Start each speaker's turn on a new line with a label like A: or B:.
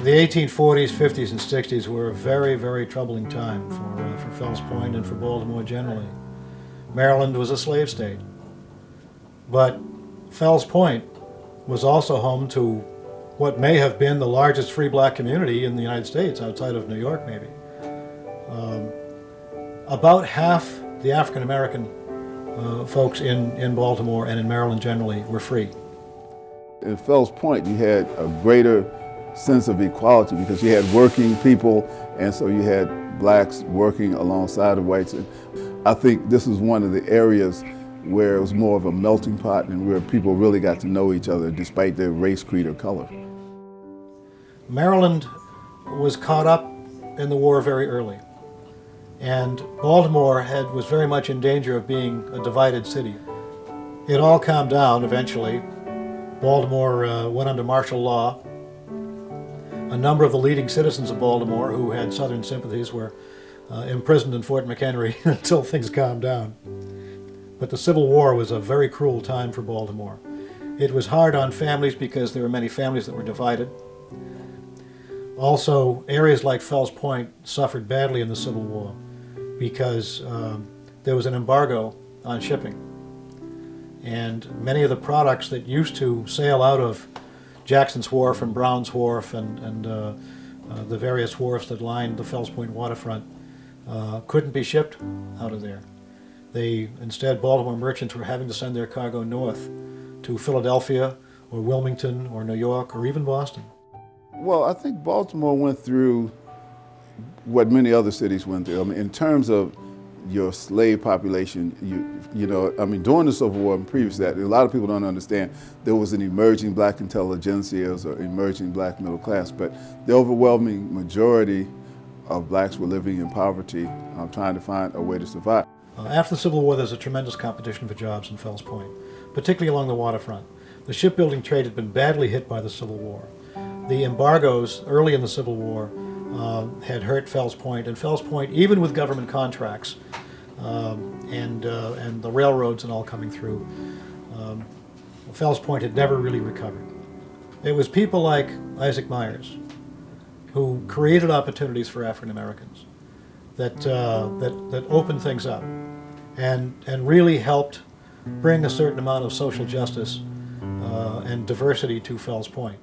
A: The 1840s, 50s, and 60s were a very, very troubling time for Fells Point and for Baltimore generally. Maryland was a slave state, but Fells Point was also home to what may have been the largest free black community in the United States, outside of New York maybe. About half the African American folks in Baltimore and in Maryland generally were free.
B: In Fells Point, you had a greater sense of equality because you had working people, and so you had blacks working alongside of whites. And I think this is one of the areas where it was more of a melting pot and where people really got to know each other despite their race, creed, or color.
A: Maryland was caught up in the war very early, and Baltimore was very much in danger of being a divided city. It all calmed down eventually. Baltimore went under martial law. A number of the leading citizens of Baltimore who had Southern sympathies were imprisoned in Fort McHenry until things calmed down. But the Civil War was a very cruel time for Baltimore. It was hard on families because there were many families that were divided. Also, areas like Fells Point suffered badly in the Civil War because there was an embargo on shipping. And many of the products that used to sail out of Jackson's Wharf and Brown's Wharf and the various wharfs that lined the Fells Point waterfront couldn't be shipped out of there. Instead, Baltimore merchants were having to send their cargo north to Philadelphia or Wilmington or New York or even Boston.
B: Well, I think Baltimore went through what many other cities went through. I mean, in terms of your slave population, during the Civil War and previous to that, a lot of people don't understand, there was an emerging black intelligentsia or emerging black middle class, but the overwhelming majority of blacks were living in poverty, trying to find a way to survive.
A: After the Civil War, there's a tremendous competition for jobs in Fells Point, particularly along the waterfront. The shipbuilding trade had been badly hit by the Civil War. The embargoes early in the Civil War had hurt Fells Point, and Fells Point, even with government contracts and the railroads and all coming through, Fells Point had never really recovered. It was people like Isaac Myers who created opportunities for African Americans that opened things up and really helped bring a certain amount of social justice and diversity to Fells Point.